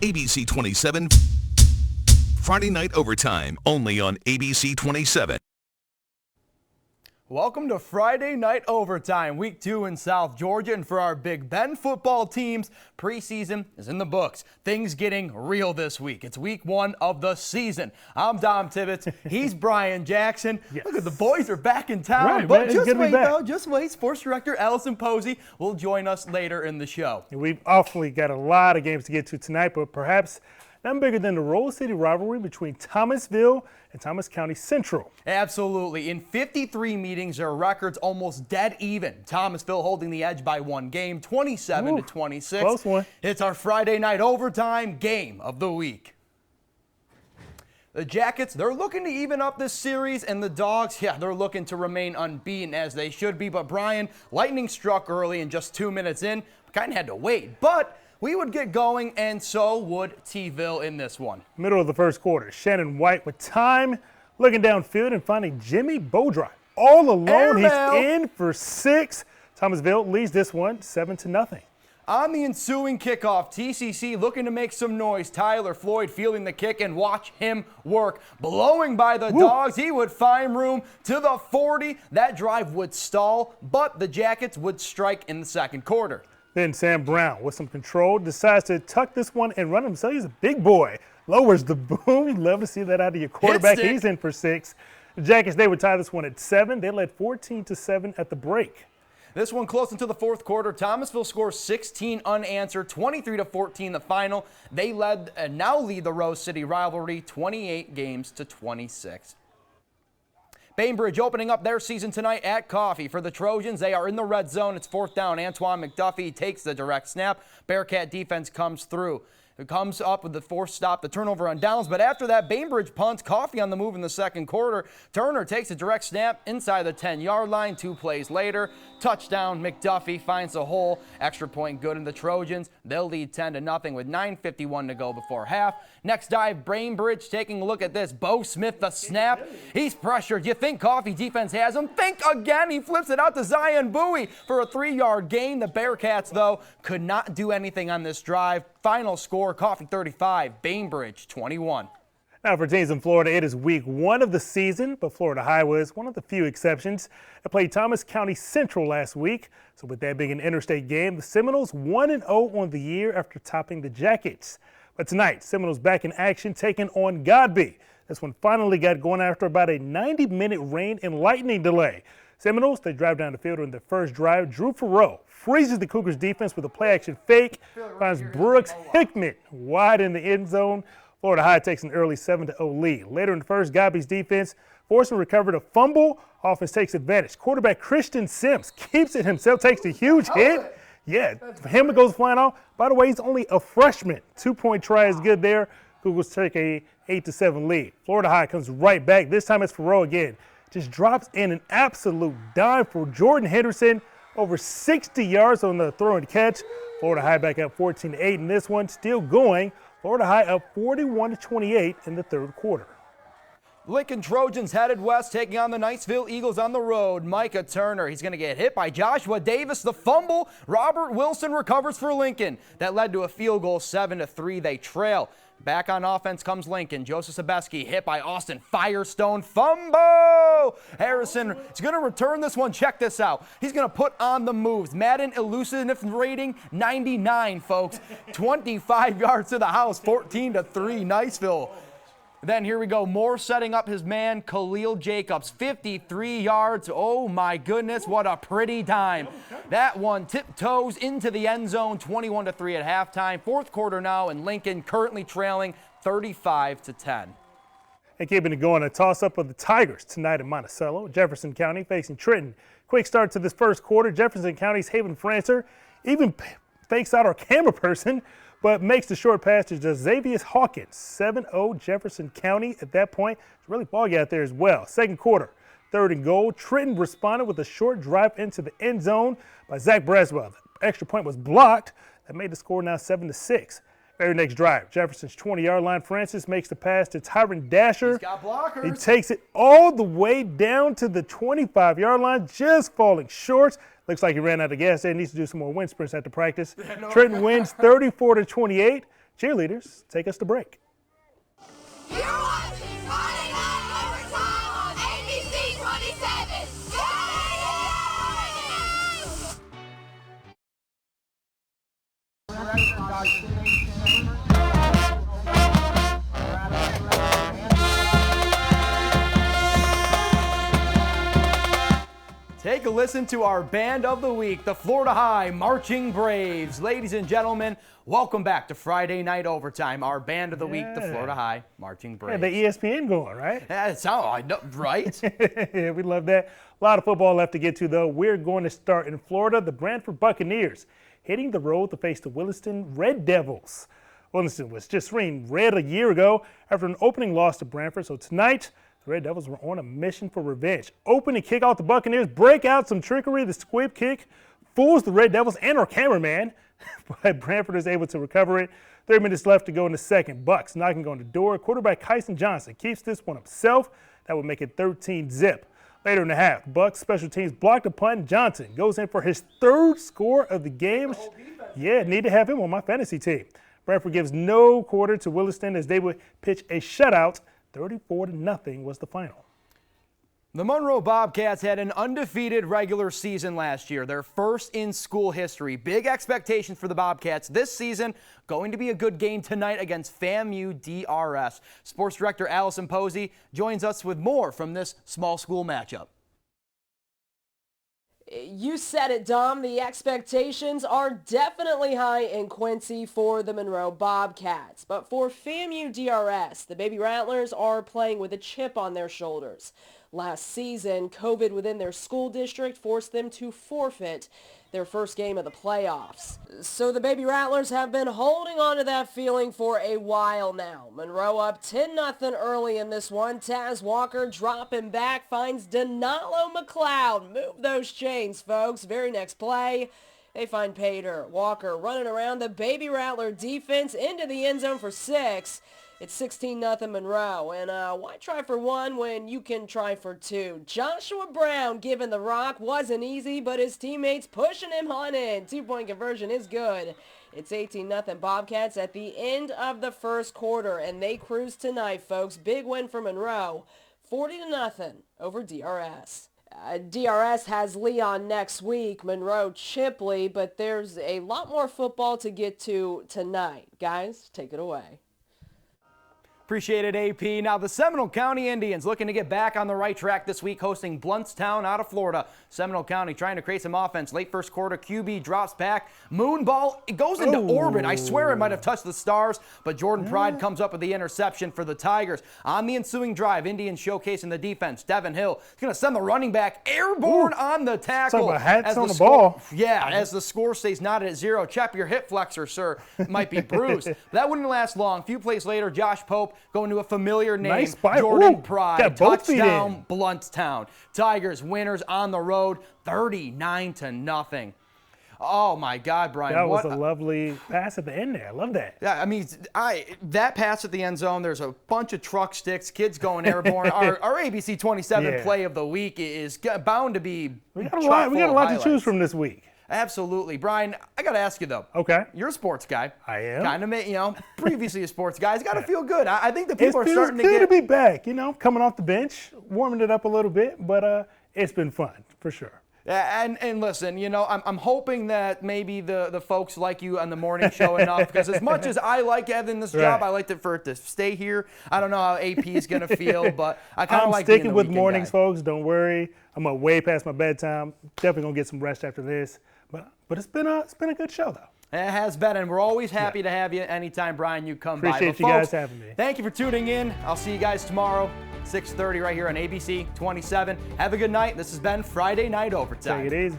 ABC 27, Friday Night Overtime, only on ABC 27. Welcome to Friday Night Overtime, Week 2 in South Georgia, and for our Big Bend football teams, preseason is in the books. Things getting real this week. It's Week 1 of the season. I'm Dom Tibbetts. He's Brian Jackson. Yes. Look at the boys are back in town. Right, but man. just wait, though. Just wait. Sports Director Allison Posey will join us later in the show. We've awfully got a lot of games to get to tonight, but perhaps none bigger than the Rose City rivalry between Thomasville and Thomas County Central. Absolutely. In 53 meetings, their record's almost dead even. Thomasville holding the edge by 1 game, 27-26. Close one. It's our Friday Night Overtime game of the week. The Jackets, they're looking to even up this series, and the Dogs, they're looking to remain unbeaten as they should be. But Brian, lightning struck early, and just 2 minutes in, kind of had to wait. But we would get going, and so would T-Ville in this one. Middle of the first quarter, Shannon White with time, looking downfield and finding Jimmy Bodry all alone. He's in for 6. Thomasville leads this one 7-0. On the ensuing kickoff, TCC looking to make some noise. Tyler Floyd fielding the kick, and watch him work. Blowing by the Dogs, he would find room to the 40. That drive would stall, but the Jackets would strike in the second quarter. Then Sam Brown, with some control, decides to tuck this one and run himself. He's a big boy. Lowers the boom. You'd love to see that out of your quarterback. He's in for 6. The Jackets, they would tie this one at 7. They led 14-7 at the break. This one close into the fourth quarter. Thomasville scores 16 unanswered, 23-14 the final. They led and now lead the Rose City rivalry 28-26. Bainbridge opening up their season tonight at Coffee. For the Trojans, they are in the red zone. It's 4th down. Antoine McDuffie takes the direct snap. Bearcat defense comes through. It comes up with the forced stop, the turnover on downs. But after that, Bainbridge punts. Coffee on the move in the second quarter. Turner takes a direct snap inside the 10-yard line. 2 plays later, touchdown. McDuffie finds a hole. Extra point good in the Trojans. They'll lead 10-0 with 9:51 to go before half. Next dive, Bainbridge taking a look at this. Bo Smith, the snap. He's pressured. You think Coffee defense has him? Think again. He flips it out to Zion Bowie for a 3-yard gain. The Bearcats, though, could not do anything on this drive. Final score, Coffee 35, Bainbridge 21. Now for teams in Florida, it is week 1 of the season, but Florida High was one of the few exceptions. They played Thomas County Central last week. So with that being an interstate game, the Seminoles 1-0 on the year after topping the Jackets. But tonight, Seminoles back in action, taking on Godby. This one finally got going after about a 90-minute rain and lightning delay. Seminoles, they drive down the field on their first drive. Drew Farrow freezes the Cougars defense with a play-action fake, finds Brooks Hickman wide in the end zone. Florida High takes an early 7-0 lead. Later in the first, Godby's defense forced and recovered a fumble. Offense takes advantage. Quarterback Christian Sims keeps it himself, takes a huge hit. Yeah, for him it goes flying off. By the way, he's only a freshman. 2-point try is good there. Cougars take a 8-7 lead. Florida High comes right back. This time it's Farrow again. Just drops in an absolute dime for Jordan Henderson. Over 60 yards on the throw and catch. Florida High back up 14-8 in this one. Still going. Florida High up 41-28 in the third quarter. Lincoln Trojans headed west, taking on the Niceville Eagles on the road. Micah Turner, he's going to get hit by Joshua Davis. The fumble. Robert Wilson recovers for Lincoln. That led to a field goal, 7-3. They trail. Back on offense comes Lincoln. Joseph Sebeski hit by Austin Firestone. Fumble! Harrison is going to return this one. Check this out. He's going to put on the moves. Madden elusiveness rating 99, folks. 25 yards to the house, 14-3, Niceville. Then here we go. Moore setting up his man, Khalil Jacobs. 53 yards. Oh, my goodness. What a pretty time. That one tiptoes into the end zone, 21-3 at halftime. Fourth quarter now, and Lincoln currently trailing 35-10. And keeping it going, a toss-up of the Tigers tonight in Monticello. Jefferson County facing Trenton. Quick start to this first quarter. Jefferson County's Haven Francer even fakes out our camera person, but makes the short pass to Xavier Hawkins. 7-0 Jefferson County at that point. It's really foggy out there as well. Second quarter, 3rd and goal. Trenton responded with a short drive into the end zone by Zach Braswell. The extra point was blocked. That made the score now 7-6. Very next drive, Jefferson's 20-yard line. Francis makes the pass to Tyron Dasher. He's got blockers. He takes it all the way down to the 25-yard line, just falling short. Looks like he ran out of gas there. He needs to do some more wind sprints after practice. Trenton wins 34-28. Cheerleaders, take us to break. You're watching Friday Night Overtime on ABC 27. Take a listen to our Band of the Week, the Florida High Marching Braves. Ladies and gentlemen, welcome back to Friday Night Overtime, our Band of the Week, the Florida High Marching Braves. Yeah, the ESPN going, right? Yeah, it sounds, I know, right? Yeah, we love that. A lot of football left to get to, though. We're going to start in Florida. The BRANFORD Buccaneers hitting the road to face the WILLISTON Red Devils. WILLISTON was just ringed red a year ago after an opening loss to BRANFORD. So tonight, the Red Devils were on a mission for revenge. Opening kickoff, the Buccaneers break out some trickery. The squib kick fools the Red Devils and our cameraman, but BRANFORD is able to recover it. 3 minutes left to go in the second. Bucks knocking on the door. Quarterback Kyson Johnson keeps this one himself. That would make it 13-zip. Later in the half, Bucks special teams blocked a punt. Johnson goes in for his third score of the game. Yeah, need to have him on my fantasy team. BRANFORD gives no quarter to WILLISTON as they would pitch a shutout. 34-0 was the final. The MUNROE Bobcats had an undefeated regular season last year, their first in school history. Big expectations for the Bobcats this season. Going to be a good game tonight against FAMU DRS. Sports Director ALISON POSEY joins us with more from this small school matchup. You said it, Dom. The expectations are definitely high in Quincy for the MUNROE Bobcats. But for FAMU DRS, the Baby Rattlers are playing with a chip on their shoulders. Last season, COVID within their school district forced them to forfeit their first game of the playoffs. So the Baby Rattlers have been holding on to that feeling for a while now. MUNROE up 10-0 early in this one. Taz Walker dropping back, finds Donalo McLeod. Move those chains, folks. Very next play, they find Pater. Walker running around the Baby Rattler defense into the end zone for 6. It's 16-0 MUNROE, and why try for 1 when you can try for 2? Joshua Brown giving the rock wasn't easy, but his teammates pushing him on in. 2-point conversion is good. It's 18-0 Bobcats at the end of the first quarter, and they cruise tonight, folks. Big win for MUNROE, 40-0 over DRS. DRS has Leon next week, MUNROE Chipley, but there's a lot more football to get to tonight. Guys, take it away. Appreciate it, AP. Now, the Seminole County Indians looking to get back on the right track this week, hosting BLOUNTSTOWN out of Florida. Seminole County trying to create some offense. Late first quarter, QB drops back. Moon ball, it goes into orbit. I swear it might have touched the stars, but Jordan Pride comes up with the interception for the Tigers. On the ensuing drive, Indians showcasing the defense. Devin Hill is going to send the running back airborne on the tackle. Talk about hats on the ball. Yeah, as the score stays knotted at 0. Check your hip flexor, sir. It might be bruised. That wouldn't last long. A few plays later, Josh Pope going to a familiar name, nice spike. Jordan Pride. Got both feet Touchdown, in. BLOUNTSTOWN. Tigers winners on the road, 39-0. Oh my God, Brian! That was a lovely pass at the end there. I love that. Yeah, I mean, that pass at the end zone. There's a bunch of truck sticks, kids going airborne. our ABC 27 play of the week is bound to be. We got a lot to choose from this week. Absolutely. Brian, I got to ask you, though. Okay. You're a sports guy. I am. Kind of, previously a sports guy. It's got to feel good. I think the people are starting to get. It's good to be back, coming off the bench, warming it up a little bit, but it's been fun, for sure. And listen, I'm hoping that maybe the folks like you on the morning show enough, because as much as I like having this job, I like for it to stay here. I don't know how AP is going to feel, but I kind of like being the sticking with weekend mornings, guy. folks. Don't worry. I'm way past my bedtime. Definitely going to get some rest after this. But it's been a good show, though. It has been, and we're always happy to have you anytime, Brian, you come by. Appreciate you guys having me. Thank you for tuning in. I'll see you guys tomorrow, 6:30 right here on ABC 27. Have a good night. This has been Friday Night Overtime. Take it easy.